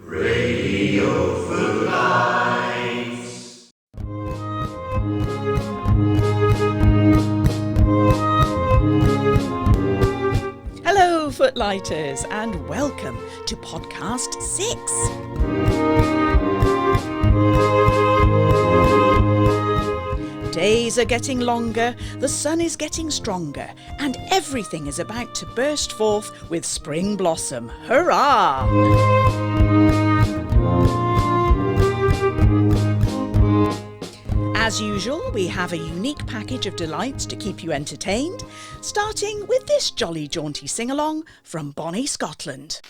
Radio Footlights. Hello Footlighters and welcome to podcast 6. Days are getting longer, the sun is getting stronger, and everything is about to burst forth with spring blossom. Hurrah! As usual, we have a unique package of delights to keep you entertained, starting with this jolly jaunty sing-along from Bonnie, Scotland.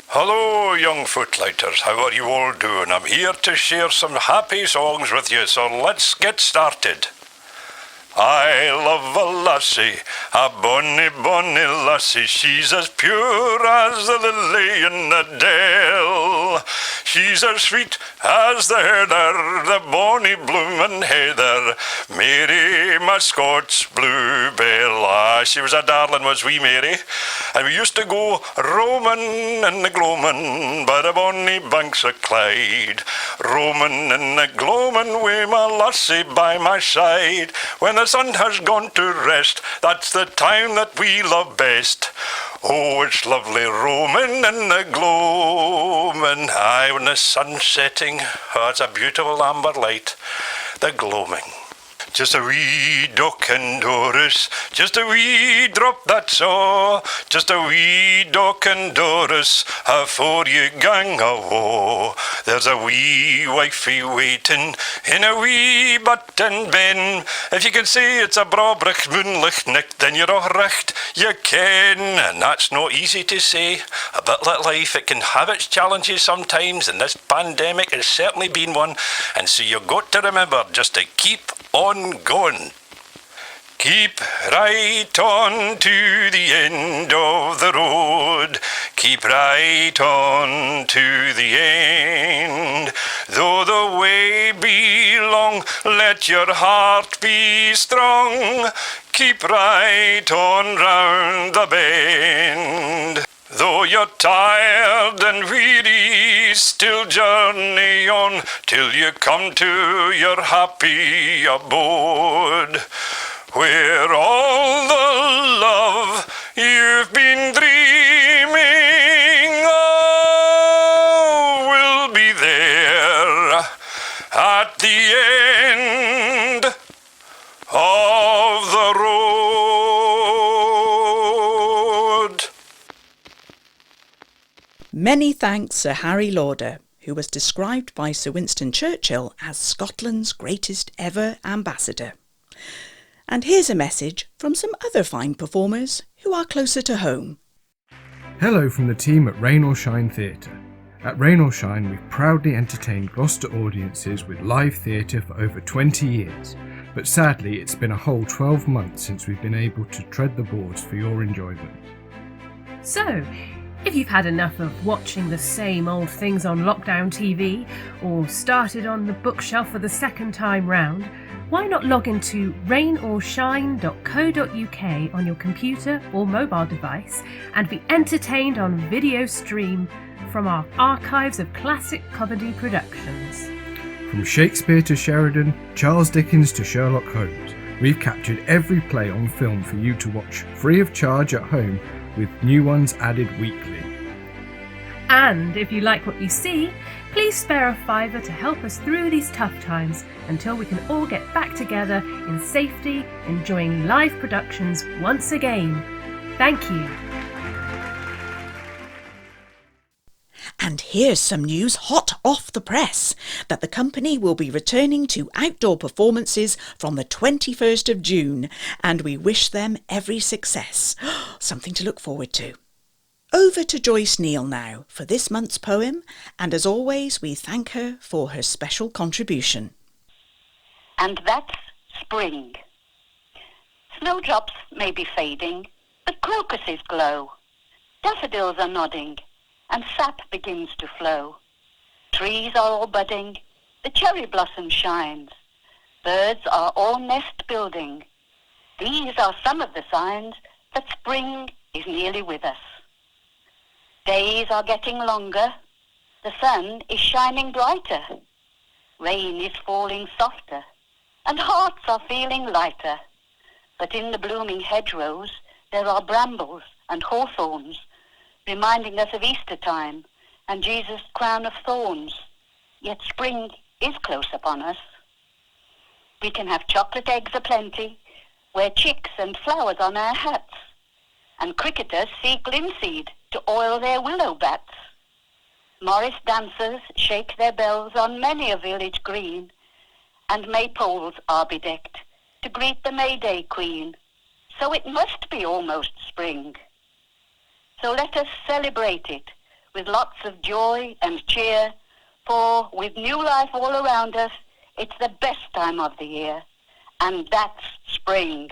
Hello, young footlighters. How are you all doing? I'm here to share some happy songs with you, so let's get started. I love a lassie, a bonny, bonny lassie. She's as pure as the lily in the dale. She's as sweet as the heather, the bonny bloomin' heather, Mary, my Scots bluebell. Ah, she was a darling, was wee Mary. And we used to go roamin' and gloamin' by the bonny banks of Clyde, roamin' and gloamin' wi' my lassie by my side. When the sun has gone to rest, that's the time that we love best. Oh, it's lovely roaming and the gloaming. Aye, when the sun's setting, oh, it's a beautiful amber light, the gloaming. Just a wee duck and Doris, just a wee drop, that's all. Just a wee duck and Doris, afore you gang awa. There's a wee wifey waiting in a wee button bin. If you can say it's a brabrich moonlich nick, then you're all recht, you ken. And that's not easy to say. A bit like life, it can have its challenges sometimes, and this pandemic has certainly been one. And so you've got to remember just to keep on going. Keep right on to the end of the road. Keep right on to the end. Though the way be long, let your heart be strong. Keep right on round the bend. Though you're tired and weary, still journey on till you come to your happy abode, where all the love you've been dreaming of will be there at the end of the road. Many thanks Sir Harry Lauder, who was described by Sir Winston Churchill as Scotland's greatest ever ambassador. And here's a message from some other fine performers who are closer to home. Hello from the team at Rain or Shine Theatre. At Rain or Shine, we've proudly entertained Gloucester audiences with live theatre for over 20 years, but sadly it's been a whole 12 months since we've been able to tread the boards for your enjoyment. So, if you've had enough of watching the same old things on lockdown TV, or started on the bookshelf for the second time round, why not log into rainOrShine.co.uk on your computer or mobile device and be entertained on video stream from our archives of classic comedy productions. From Shakespeare to Sheridan, Charles Dickens to Sherlock Holmes, we've captured every play on film for you to watch free of charge at home, with new ones added weekly. And if you like what you see, please spare a fiver to help us through these tough times until we can all get back together in safety, enjoying live productions once again. Thank you. And here's some news hot off the press, that the company will be returning to outdoor performances from the 21st of June, and we wish them every success. Something to look forward to. Over to Joyce Neal now for this month's poem, and as always we thank her for her special contribution. And that's spring. Snowdrops may be fading, but crocuses glow. Daffodils are nodding, and sap begins to flow. Trees are all budding, the cherry blossom shines. Birds are all nest building. These are some of the signs that spring is nearly with us. Days are getting longer, The sun is shining brighter, rain is falling softer, and hearts are feeling lighter. But in the blooming hedgerows there are brambles and hawthorns, reminding us of Easter time and Jesus' crown of thorns. Yet spring is close upon us. We can have chocolate eggs aplenty, wear chicks and flowers on our hats, and cricketers seek linseed to oil their willow bats. Morris dancers shake their bells on many a village green, and maypoles are bedecked to greet the May Day Queen. So it must be almost spring. So let us celebrate it with lots of joy and cheer, for with new life all around us, it's the best time of the year, and that's spring.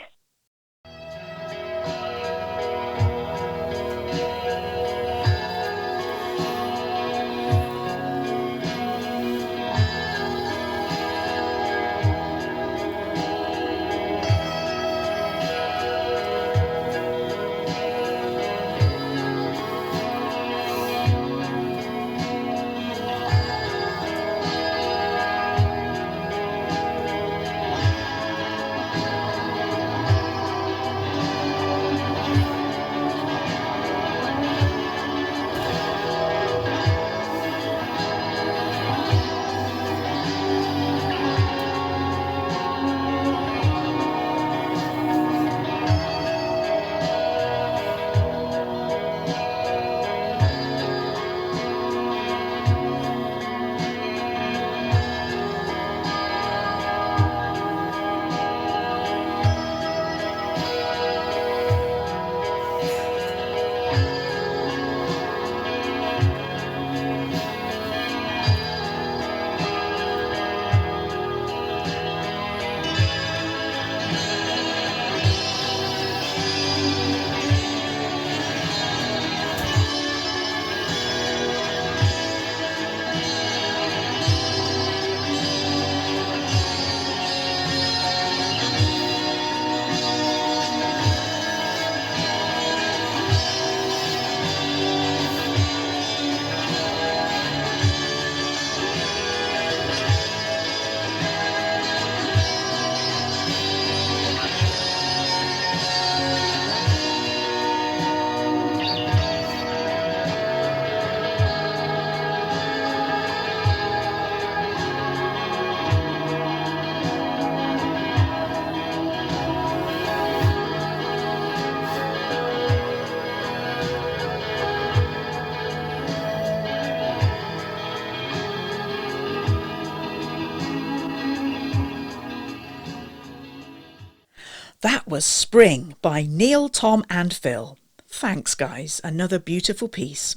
That was Spring by Neil, Tom and Phil. Thanks guys, another beautiful piece.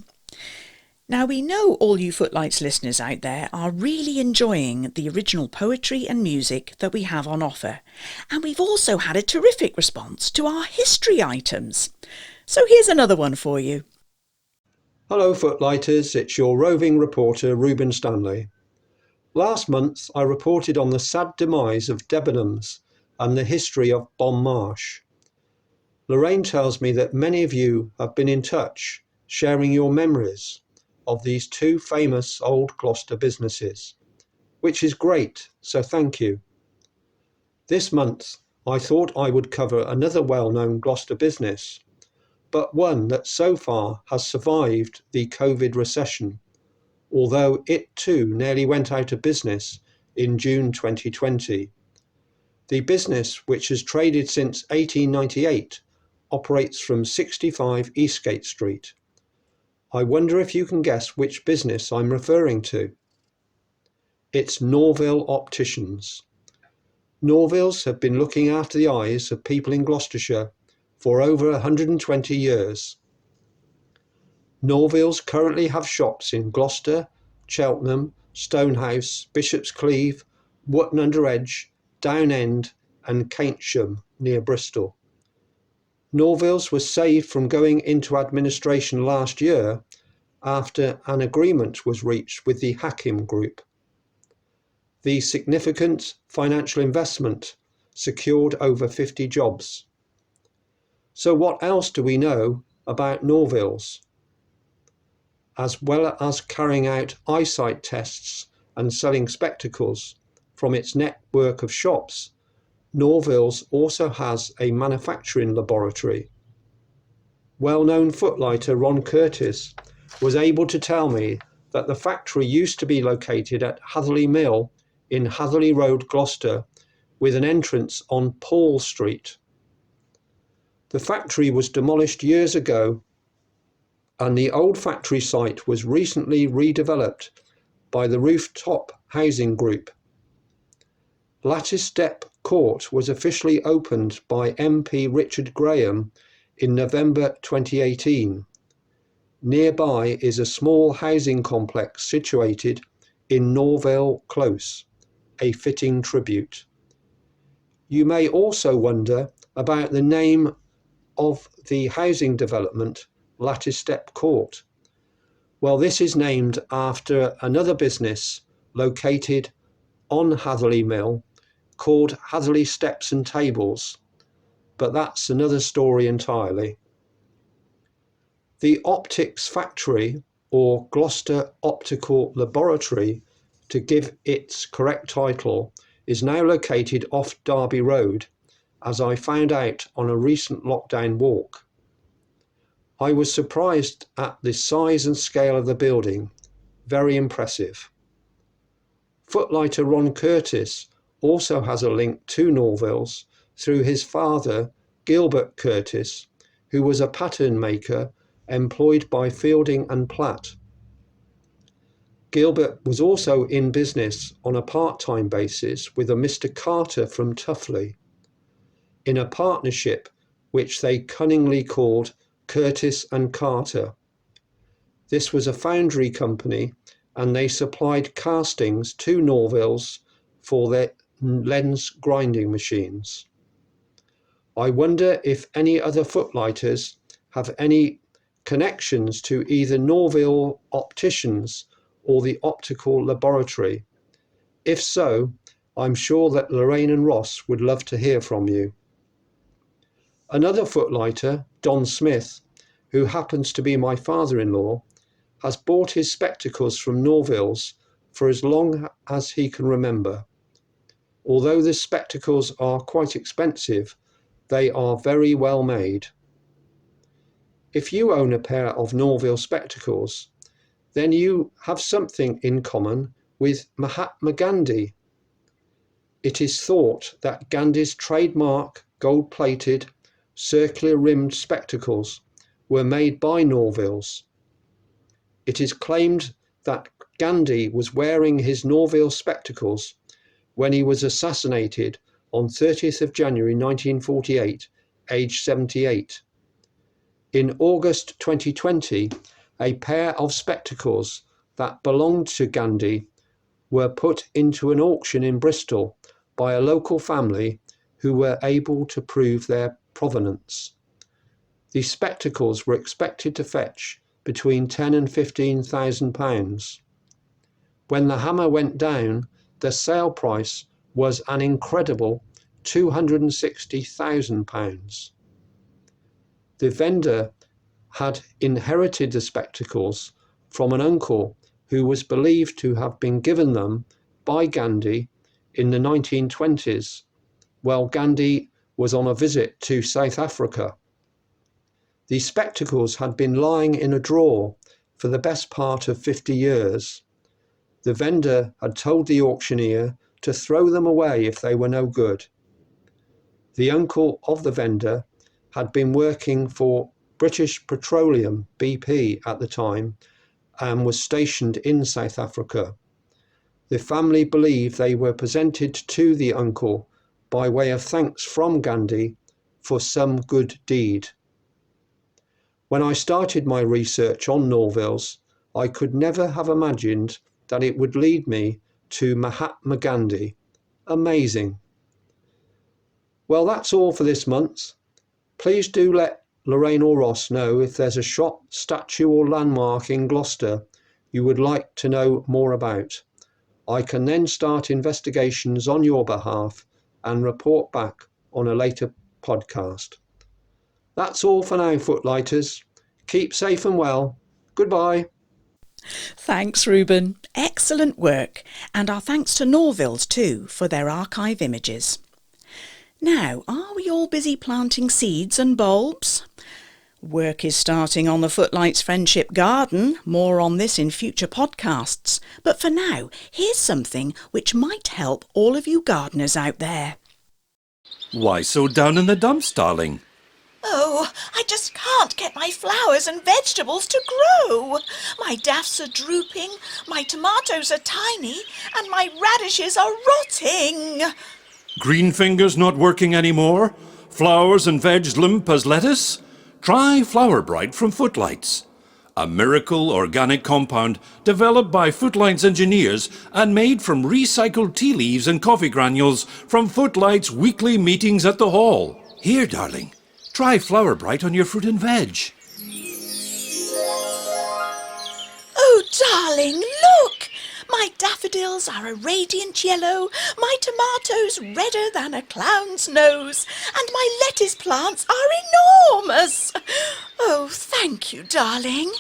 Now we know all you Footlights listeners out there are really enjoying the original poetry and music that we have on offer. And we've also had a terrific response to our history items. So here's another one for you. Hello Footlighters, it's your roving reporter Reuben Stanley. Last month I reported on the sad demise of Debenhams and the history of Bon Marsh. Lorraine tells me that many of you have been in touch, sharing your memories of these two famous old Gloucester businesses, which is great, so thank you. This month I thought I would cover another well-known Gloucester business, but one that so far has survived the COVID recession, although it too nearly went out of business in June 2020. The business, which has traded since 1898, operates from 65 Eastgate Street. I wonder if you can guess which business I'm referring to. It's Norville Opticians. Norvilles have been looking after the eyes of people in Gloucestershire for over 120 years. Norvilles currently have shops in Gloucester, Cheltenham, Stonehouse, Bishop's Cleeve, Wootton under Edge, Down End and Keynsham near Bristol. Norvilles was saved from going into administration last year after an agreement was reached with the Hakim Group. The significant financial investment secured over 50 jobs. So what else do we know about Norvilles? as well as carrying out eyesight tests and selling spectacles from its network of shops, Norville's also has a manufacturing laboratory. Well-known footlighter Ron Curtis was able to tell me that the factory used to be located at Hatherley Mill in Hatherley Road, Gloucester, with an entrance on Paul Street. The factory was demolished years ago, and the old factory site was recently redeveloped by the Rooftop Housing Group. Lattice Step Court was officially opened by MP Richard Graham in November 2018. Nearby is a small housing complex situated in Norville Close, a fitting tribute. You may also wonder about the name of the housing development, Lattice Step Court. Well, this is named after another business located on Hatherley Mill called Hatherley Steps and Tables, but that's another story entirely. The Optics Factory, or Gloucester Optical Laboratory, to give its correct title, is now located off Derby Road, as I found out on a recent lockdown walk. I was surprised at the size and scale of the building, very impressive. Footlighter Ron Curtis also has a link to Norville's through his father, Gilbert Curtis, who was a pattern maker employed by Fielding and Platt. Gilbert was also in business on a part-time basis with a Mr. Carter from Tuffley, in a partnership which they cunningly called Curtis and Carter. This was a foundry company, and they supplied castings to Norville's for their lens grinding machines. I wonder if any other footlighters have any connections to either Norville Opticians or the Optical Laboratory. If so, I'm sure that Lorraine and Ross would love to hear from you. Another footlighter, Don Smith, who happens to be my father-in-law, has bought his spectacles from Norville's for as long as he can remember. Although the spectacles are quite expensive, they are very well made. If you own a pair of Norville spectacles, then you have something in common with Mahatma Gandhi. It is thought that Gandhi's trademark gold-plated, circular-rimmed spectacles were made by Norville's. It is claimed that Gandhi was wearing his Norville spectacles when he was assassinated on 30th of January 1948, aged 78. In August 2020, a pair of spectacles that belonged to Gandhi were put into an auction in Bristol by a local family who were able to prove their provenance. These spectacles were expected to fetch between £10,000 and £15,000. When the hammer went down, the sale price was an incredible £260,000. The vendor had inherited the spectacles from an uncle who was believed to have been given them by Gandhi in the 1920s, while Gandhi was on a visit to South Africa. The spectacles had been lying in a drawer for the best part of 50 years. The vendor had told the auctioneer to throw them away if they were no good. The uncle of the vendor had been working for British Petroleum, BP, at the time, and was stationed in South Africa. The family believed they were presented to the uncle by way of thanks from Gandhi for some good deed. When I started my research on Norville's, I could never have imagined that it would lead me to Mahatma Gandhi. Amazing. Well, that's all for this month. Please do let Lorraine or Ross know if there's a shop, statue or landmark in Gloucester you would like to know more about. I can then start investigations on your behalf and report back on a later podcast. That's all for now, Footlighters. Keep safe and well. Goodbye. Thanks, Reuben. Excellent work. And our thanks to Norvilles too for their archive images. Now, are we all busy planting seeds and bulbs? Work is starting on the Footlights Friendship Garden. More on this in future podcasts. But for now, here's something which might help all of you gardeners out there. Why so down in the dumps, darling? Oh, I just can't get my flowers and vegetables to grow. My daffs are drooping, my tomatoes are tiny, and my radishes are rotting. Green fingers not working anymore? Flowers and veg limp as lettuce? Try Flower Bright from Footlights. A miracle organic compound developed by Footlights engineers and made from recycled tea leaves and coffee granules from Footlights' weekly meetings at the hall. Here, darling, try Flower Bright on your fruit and veg. Oh, darling, look! My daffodils are a radiant yellow, my tomatoes redder than a clown's nose, and my lettuce plants are enormous. Oh, thank you, darling.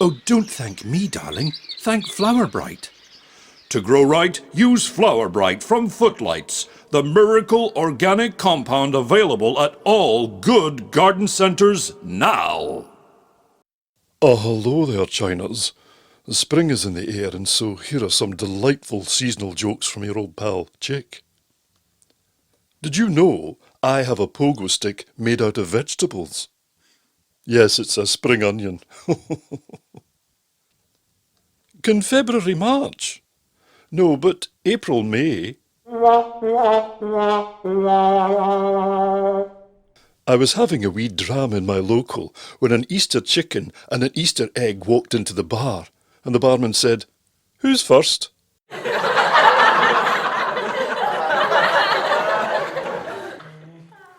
Oh, don't thank me, darling. Thank Flower Bright. To grow right, use Flower Bright from Footlights, the miracle organic compound available at all good garden centres now. Oh, hello there, Chiners. The spring is in the air, and so here are some delightful seasonal jokes from your old pal, Chick. Did you know I have a pogo stick made out of vegetables? Yes, it's a spring onion. Can February March? No, but April May. I was having a wee dram in my local when an Easter chicken and an Easter egg walked into the bar, and the barman said, "Who's first?"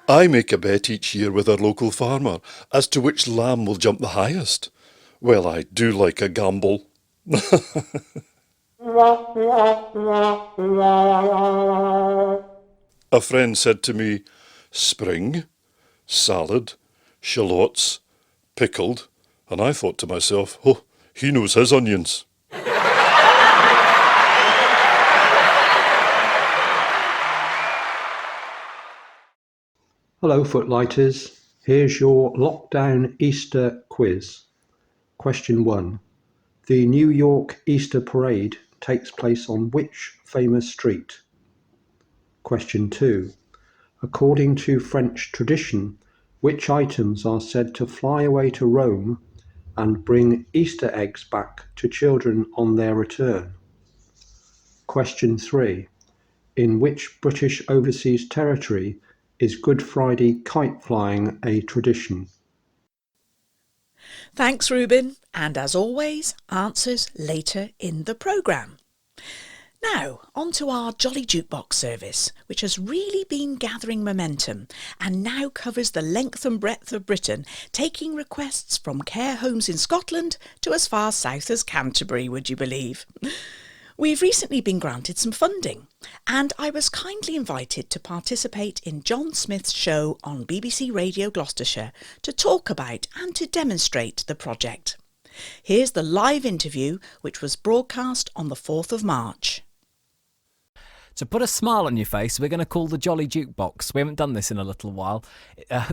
I make a bet each year with our local farmer as to which lamb will jump the highest. Well, I do like a gamble. A friend said to me, "Spring, salad, shallots, pickled," and I thought to myself, "Oh, he knows his onions." Hello, Footlighters. Here's your lockdown Easter quiz. Question 1. The New York Easter Parade takes place on which famous street? Question 2. According to French tradition, which items are said to fly away to Rome and bring Easter eggs back to children on their return? Question 3. In which British overseas territory is Good Friday kite flying a tradition? Thanks, Reuben. And as always, answers later in the programme. Now, on to our Jolly Jukebox service, which has really been gathering momentum and now covers the length and breadth of Britain, taking requests from care homes in Scotland to as far south as Canterbury, would you believe? We've recently been granted some funding, and I was kindly invited to participate in John Smith's show on BBC Radio Gloucestershire to talk about and to demonstrate the project. Here's the live interview, which was broadcast on the 4th of March. To put a smile on your face, we're going to call the Jolly Jukebox. We haven't done this in a little while.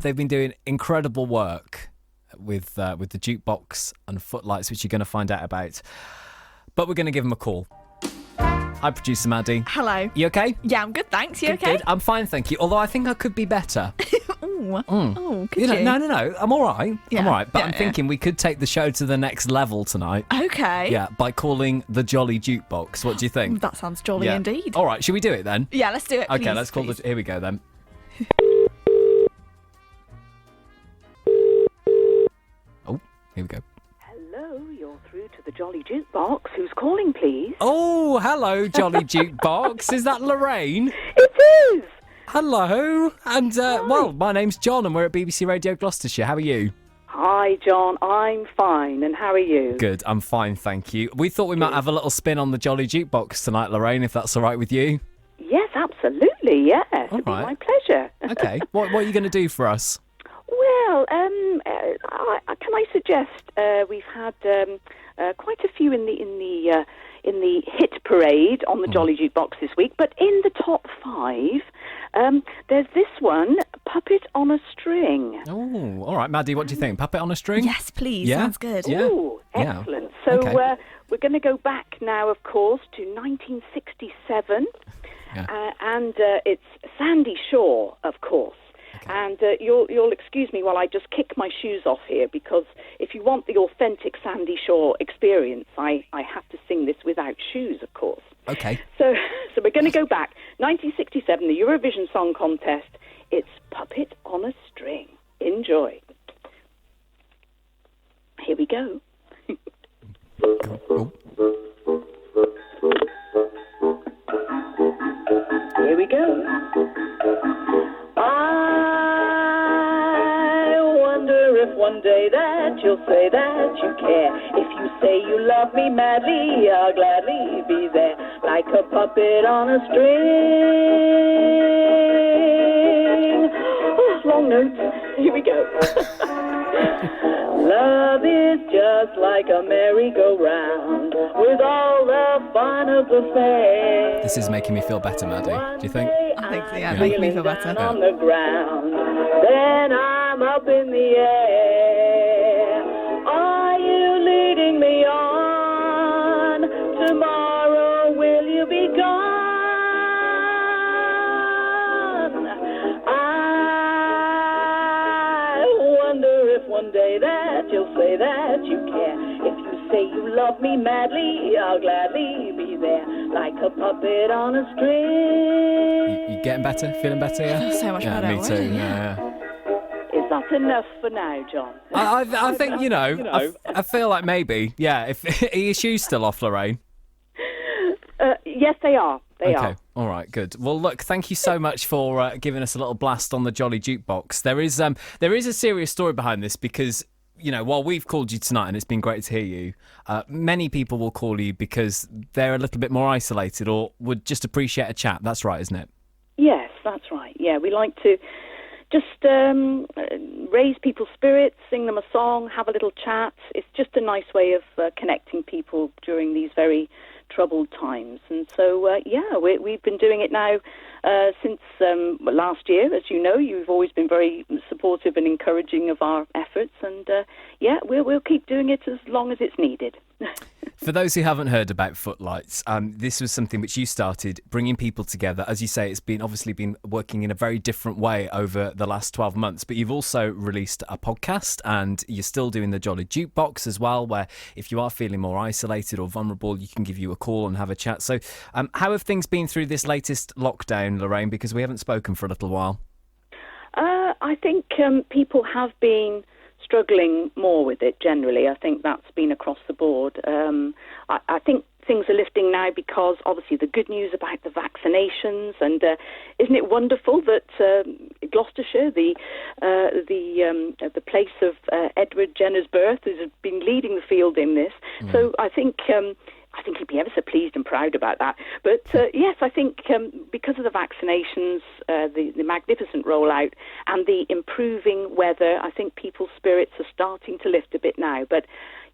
They've been doing incredible work with the jukebox and footlights, which you're going to find out about. But we're going to give them a call. Hi, producer Maddie. Hello. You okay? Yeah, I'm good, thanks. You Good, okay? good. I'm fine, thank you. Although I think I could be better. Could you? No. I'm all right. Yeah, I'm all right. But yeah, I'm yeah. thinking we could take the show to the next level tonight. Okay. Yeah, by calling the Jolly Jukebox. What do you think? That sounds jolly Yeah. indeed. All right, should we do it then? Yeah, let's do it. Okay, please, let's call please. Here we go then. Oh, here we go. Hello, you're through to the Jolly Jukebox. Who's calling, please? Oh, hello, Jolly Jukebox. Is that Lorraine? It is! Hello. And, well, my name's John and we're at BBC Radio Gloucestershire. How are you? Hi, John. I'm fine. And how are you? Good, I'm fine, thank you. We thought we might have a little spin on the Jolly Jukebox tonight, Lorraine, if that's all right with you. Yes, absolutely. Yes. It'd be right. my pleasure. Okay, what are you going to do for us? Well, can I suggest we've had quite a few in the hit parade on the Jolly Jukebox this week. But in the top 5, there's this one, Puppet on a String. Oh, all right, Maddie, what do you think? Puppet on a string? Yes, please. Yeah? Sounds good. Yeah. Ooh, Yeah. excellent. So Okay. we're going to go back now, of course, to 1967. Yeah. And it's Sandy Shore, of course. Okay. And you'll excuse me while I just kick my shoes off here, because if you want the authentic Sandy Shore experience, I have to sing this without shoes, of course. Okay. So we're going to go back. 1967, the Eurovision Song Contest. It's Puppet on a String. Enjoy. Here we go. Oh. Here we go. I wonder if one day that you'll say that you care. If you say you love me madly, I'll gladly be there, like a puppet on a string. Oh, long notes. Here we go. Love is just like a merry-go-round, with all the fun of the fair. This is making me feel better, Maddie. Do you think? I think so, yeah. Making me feel better. Down on the ground, then I'm up in the air. Are you leading me on? Tomorrow will you be gone? I wonder if one day that you'll say that you care. If you say you love me madly, I'll gladly be there, like a puppet on a string. You getting better? Feeling better? Yeah. So much Yeah, better me too. already. Yeah. Is that enough for now, John? I think I feel like maybe. Yeah. If are your shoes still off, Lorraine? Yes, they are. They Okay. are. All right. Good. Well, look. Thank you so much for giving us a little blast on the Jolly Jukebox. There is a serious story behind this because, while we've called you tonight and it's been great to hear you, many people will call you because they're a little bit more isolated or would just appreciate a chat. That's right, isn't it? Yes, that's right. Yeah, we like to just raise people's spirits, sing them a song, have a little chat. It's just a nice way of connecting people during these very troubled times. And so, we've been doing it now since last year. As you know, you've always been very supportive and encouraging of our efforts. And, we'll keep doing it as long as it's needed. For those who haven't heard about Footlights, this was something which you started, bringing people together. As you say, it's been working in a very different way over the last 12 months, but you've also released a podcast and you're still doing the Jolly Jukebox as well, where if you are feeling more isolated or vulnerable, you can give you a call and have a chat. So how have things been through this latest lockdown, Lorraine, because we haven't spoken for a little while? I think people have been struggling more with it generally. I think that's been across the board. I think things are lifting now because obviously the good news about the vaccinations, and isn't it wonderful that Gloucestershire, the place of Edward Jenner's birth, has been leading the field in this. So I think he'd be ever so pleased and proud about that. But yes, I think because of the vaccinations, the magnificent rollout and the improving weather, I think people's spirits are starting to lift a bit now. But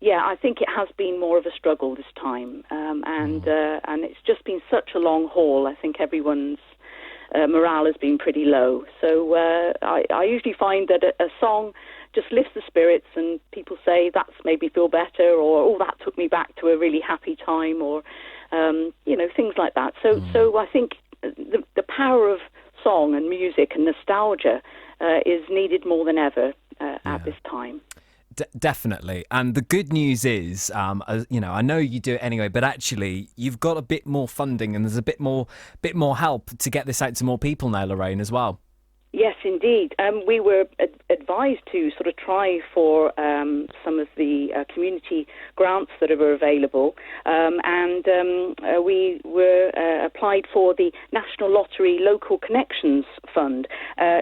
yeah, I think it has been more of a struggle this time, and it's just been such a long haul. I think everyone's morale has been pretty low. So I usually find that a song just lifts the spirits and people say that's made me feel better, or oh, that took me back to a really happy time, or things like that. So I think the power of song and music and nostalgia is needed more than ever at this time. Definitely. And the good news is, I know you do it anyway, but actually you've got a bit more funding and there's a bit more help to get this out to more people now, Lorraine, as well. Yes, indeed. We were advised to sort of try for some of the community grants that are available, and we were applied for the National Lottery Local Connections Fund,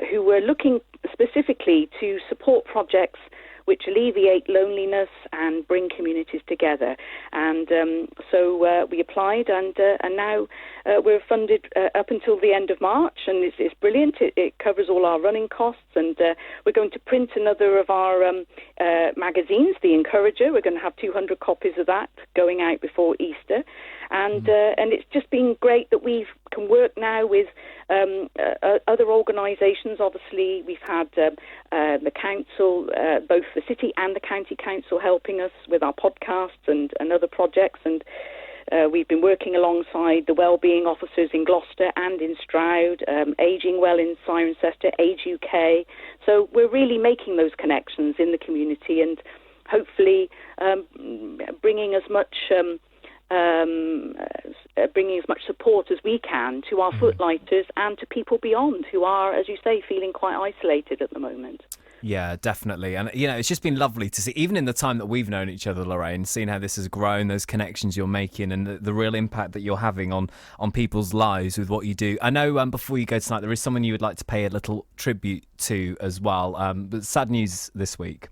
who were looking specifically to support projects which alleviate loneliness and bring communities together. And so we applied, and now we're funded up until the end of March, and it's brilliant. It covers all our running costs, and we're going to print another of our magazines, The Encourager. We're going to have 200 copies of that going out before Easter. And it's just been great that we can work now with other organisations. Obviously, we've had the council, both the city and the county council, helping us with our podcasts and other projects. And we've been working alongside the wellbeing officers in Gloucester and in Stroud, Ageing Well in Cirencester, Age UK. So we're really making those connections in the community and hopefully bringing as much support as we can to our footlighters and to people beyond who are, as you say, feeling quite isolated at the moment. Yeah, definitely. And, you know, it's just been lovely to see, even in the time that we've known each other, Lorraine, seeing how this has grown, those connections you're making and the real impact that you're having on people's lives with what you do. I know before you go tonight, there is someone you would like to pay a little tribute to as well. But sad news this week.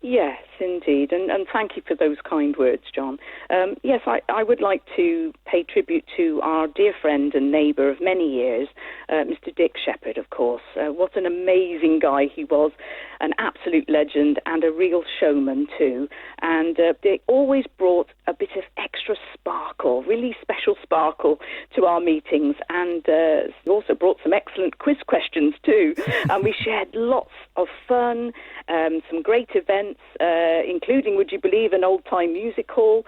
Yes, indeed, and thank you for those kind words, John. Yes, I would like to pay tribute to our dear friend and neighbour of many years, Mr. Dick Shepherd, of course. What an amazing guy he was, an absolute legend and a real showman too. And Dick always brought a bit of extra sparkle, really special sparkle to our meetings, and he also brought some excellent quiz questions too. And we shared lots of fun, some great events, including, would you believe, an old-time music hall,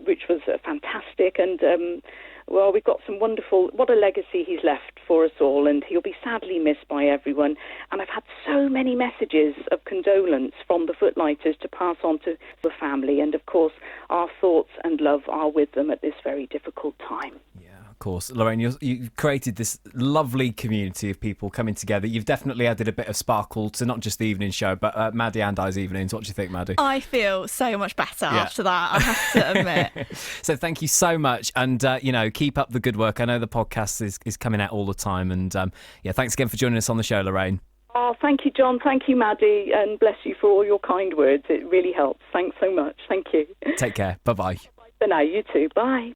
which was fantastic. And, well, we've got some wonderful, what a legacy he's left for us all, and he'll be sadly missed by everyone. And I've had so many messages of condolence from the Footlighters to pass on to the family. And, of course, our thoughts and love are with them at this very difficult time. Yeah. Of course. Lorraine, you've created this lovely community of people coming together. You've definitely added a bit of sparkle to not just the evening show, but Maddie and I's evenings. What do you think, Maddie? I feel so much better after that, I have to admit. So thank you so much. And, keep up the good work. I know the podcast is coming out all the time. And, thanks again for joining us on the show, Lorraine. Oh, thank you, John. Thank you, Maddie. And bless you for all your kind words. It really helps. Thanks so much. Thank you. Take care. Bye-bye. Bye for now. You too. Bye.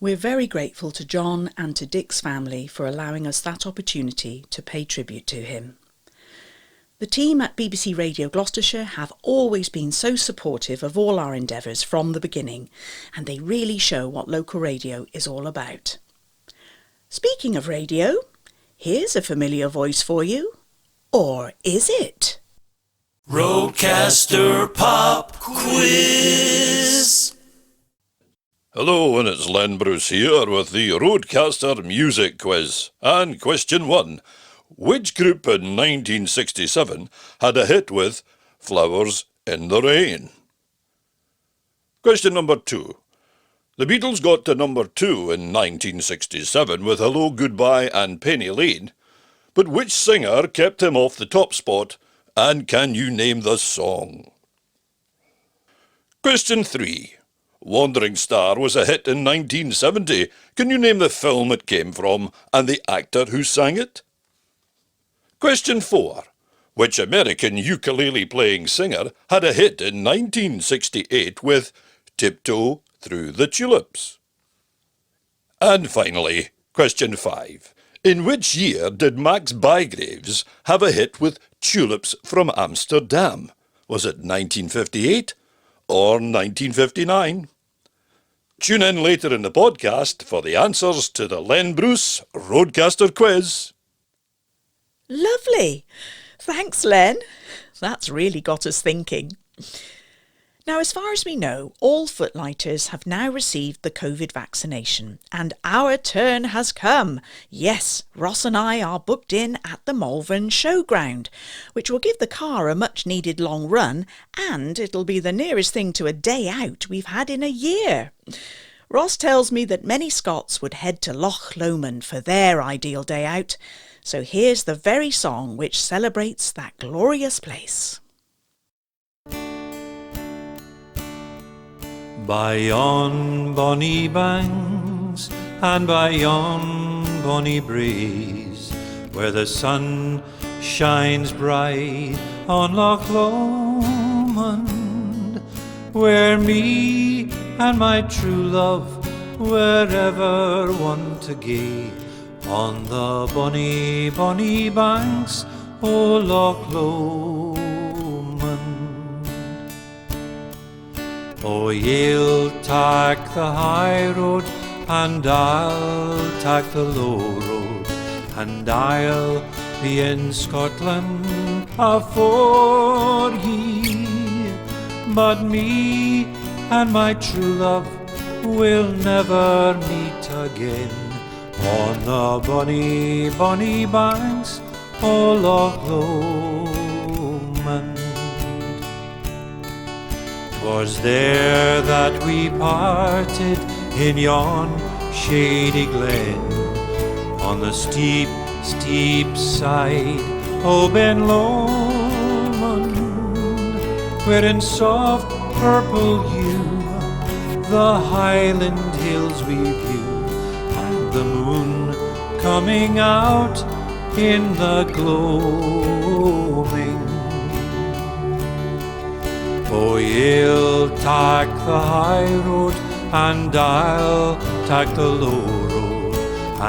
We're very grateful to John and to Dick's family for allowing us that opportunity to pay tribute to him. The team at BBC Radio Gloucestershire have always been so supportive of all our endeavours from the beginning, and they really show what local radio is all about. Speaking of radio, here's a familiar voice for you. Or is it? Roadcaster Pop Quiz. Hello, and it's Len Bruce here with the Roadcaster Music Quiz. And question 1. Which group in 1967 had a hit with Flowers in the Rain? Question number 2. The Beatles got to number 2 in 1967 with Hello, Goodbye and Penny Lane, but which singer kept him off the top spot, and can you name the song? Question 3. Wandering Star was a hit in 1970. Can you name the film it came from and the actor who sang it? Question 4. Which American ukulele-playing singer had a hit in 1968 with Tiptoe Through the Tulips? And finally, question 5. In which year did Max Bygraves have a hit with Tulips from Amsterdam? Was it 1958? Or 1959? Tune in later in the podcast for the answers to the Len Bruce Roadcaster Quiz. Lovely. Thanks, Len. That's really got us thinking. Now, as far as we know, all footlighters have now received the COVID vaccination, and our turn has come. Yes, Ross and I are booked in at the Malvern Showground, which will give the car a much-needed long run, and it'll be the nearest thing to a day out we've had in a year. Ross tells me that many Scots would head to Loch Lomond for their ideal day out, so here's the very song which celebrates that glorious place. By yon bonny banks and by yon bonny breeze, where the sun shines bright on Loch Lomond, where me and my true love wherever one to gae, on the bonny, bonny banks o' Loch Lomond. Oh, ye'll tak the high road, and I'll tak the low road, and I'll be in Scotland afore ye. But me and my true love will never meet again on the bonny, bonny banks o' Loch Lomond. 'Twas there that we parted in yon shady glen, on the steep, steep side o' Ben Lomond, where in soft purple hue the Highland hills we view, and the moon coming out in the gloaming. Oh, ye'll tak the high road, and I'll tak the low road,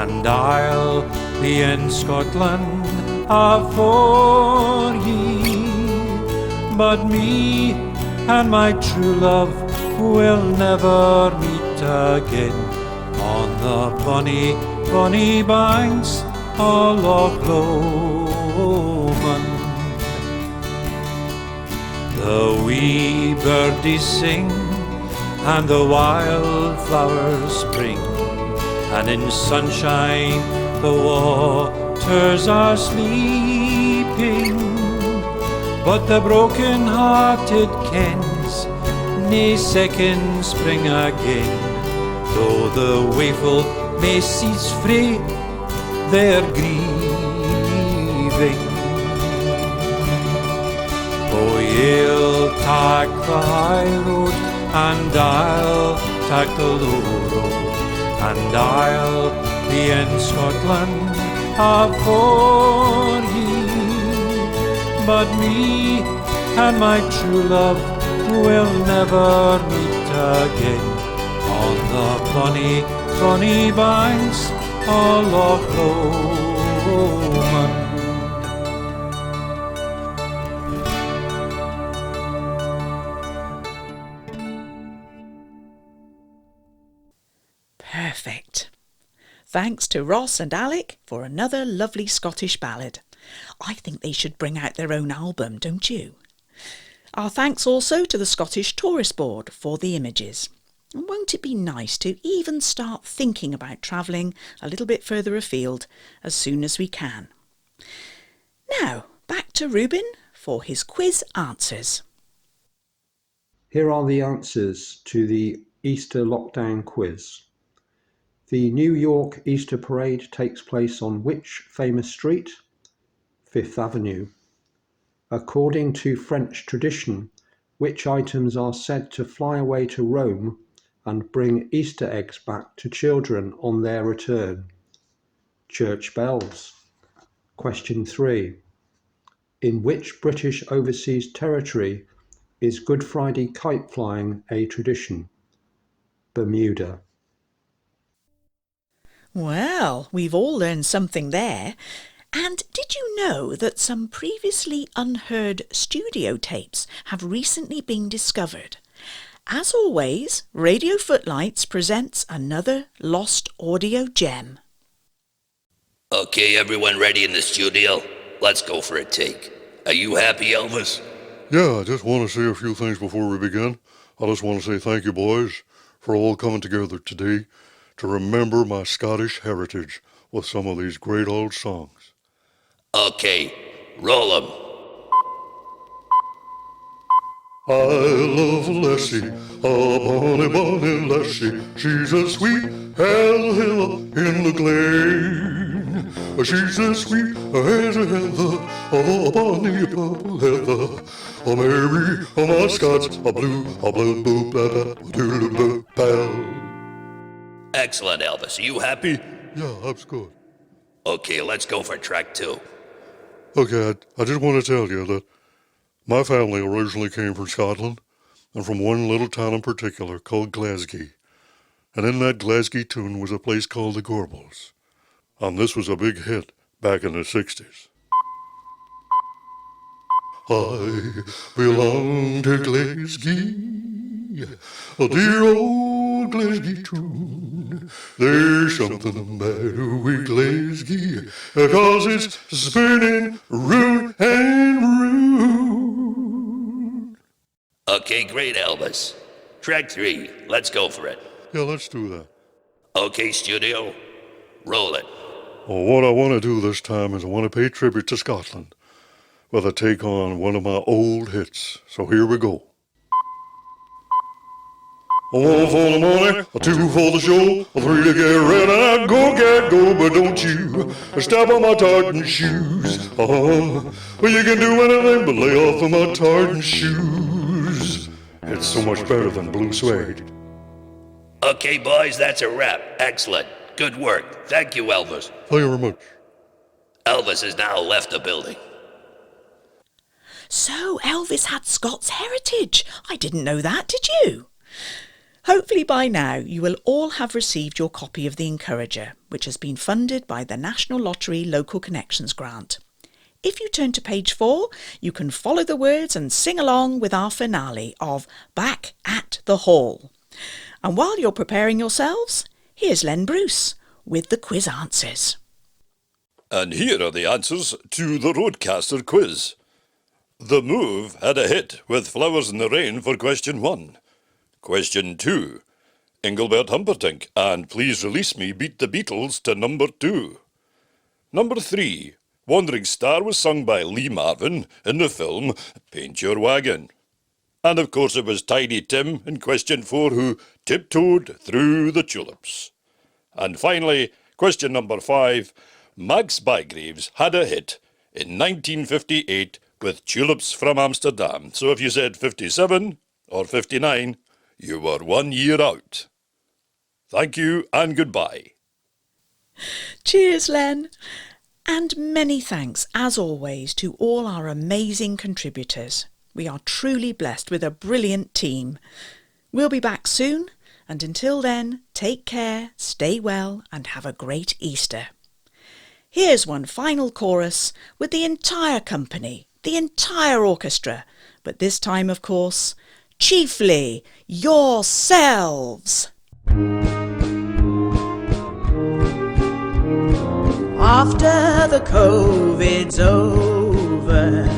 and I'll be in Scotland afore ye. But me and my true love will never meet again on the bonny, bonny banks o' Loch Lomond. The wee birdies sing, and the wildflowers spring, and in sunshine the waters are sleeping. But the broken-hearted kens nae second spring again, though the waeful may cease frae their grieving. Oh, ye'll tak the high road, and I'll tak the low road, and I'll be in Scotland afore ye. But me and my true love will never meet again on the bonny, bonny banks o' Loch Lomond. Perfect. Thanks to Ross and Alec for another lovely Scottish ballad. I think they should bring out their own album, don't you? Our thanks also to the Scottish Tourist Board for the images. And won't it be nice to even start thinking about travelling a little bit further afield as soon as we can? Now, back to Reuben for his quiz answers. Here are the answers to the Easter lockdown quiz. The New York Easter Parade takes place on which famous street? Fifth Avenue. According to French tradition, which items are said to fly away to Rome and bring Easter eggs back to children on their return? Church bells. Question 3. In which British overseas territory is Good Friday kite flying a tradition? Bermuda. Well, we've all learned something there. And did you know that some previously unheard studio tapes have recently been discovered? As always, Radio Footlights presents another lost audio gem. Okay, everyone ready in the studio? Let's go for a take. Are you happy, Elvis? Yeah, I just want to say a few things before we begin. I just want to say thank you, boys, for all coming together today to remember my Scottish heritage with some of these great old songs. Okay, roll 'em. I love Lessie, a bonny, bonny Lessie. She's a sweet heather in the glen. She's as sweet as a heather, a bonny purple heather. A Mary, a my Scots, a blue, boo, blah, blah, doodle, boo, pal. Excellent, Elvis. Are you happy? Yeah, that's good. Okay, let's go for track 2. Okay, I just want to tell you that my family originally came from Scotland, and from one little town in particular called Glasgow. And in that Glasgow tune was a place called the Gorbals. And this was a big hit back in the 60s. I belong to Glasgow, a dear old Glasgow tune. There's something the matter with Glasgow, 'cause it's spinning round and round. Okay, great, Elvis. Track 3. Let's go for it. Yeah, let's do that. Okay, studio. Roll it. Well, what I want to do this time is I want to pay tribute to Scotland with a take on one of my old hits. So here we go. A 1 for the money, a 2 for the show, a 3 to get ready, and go, cat, go, but don't you step on my tartan shoes. Well, you can do anything but lay off of my tartan shoes. It's so much better than blue suede. Okay, boys, that's a wrap. Excellent. Good work. Thank you, Elvis. Thank you very much. Elvis has now left the building. So Elvis had Scots heritage. I didn't know that, did you? Hopefully by now you will all have received your copy of The Encourager, which has been funded by the National Lottery Local Connections Grant. If you turn to page 4, you can follow the words and sing along with our finale of Back at the Hall. And while you're preparing yourselves, here's Len Bruce with the quiz answers. And here are the answers to the Roadcaster quiz. The Move had a hit with Flowers in the Rain for question 1. Question 2. Engelbert Humperdinck and Please Release Me beat the Beatles to number 2. Number 3. Wandering Star was sung by Lee Marvin in the film Paint Your Wagon. And of course it was Tiny Tim in question 4 who tiptoed through the tulips. And finally, question number 5. Max Bygraves had a hit in 1958 with Tulips from Amsterdam. So if you said 57 or 59, you were 1 year out. Thank you and goodbye. Cheers, Len. And many thanks, as always, to all our amazing contributors. We are truly blessed with a brilliant team. We'll be back soon, and until then, take care, stay well, and have a great Easter. Here's one final chorus with the entire company, the entire orchestra, but this time, of course, chiefly yourselves. After the COVID's over,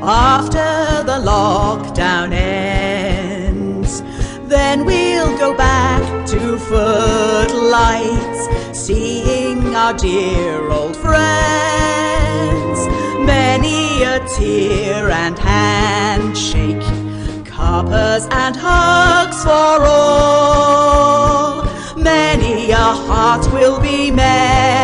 after the lockdown ends, then we'll go back to Footlights, seeing our dear old friends. Many a tear and handshake, cuppers and hugs for all. Many a heart will be made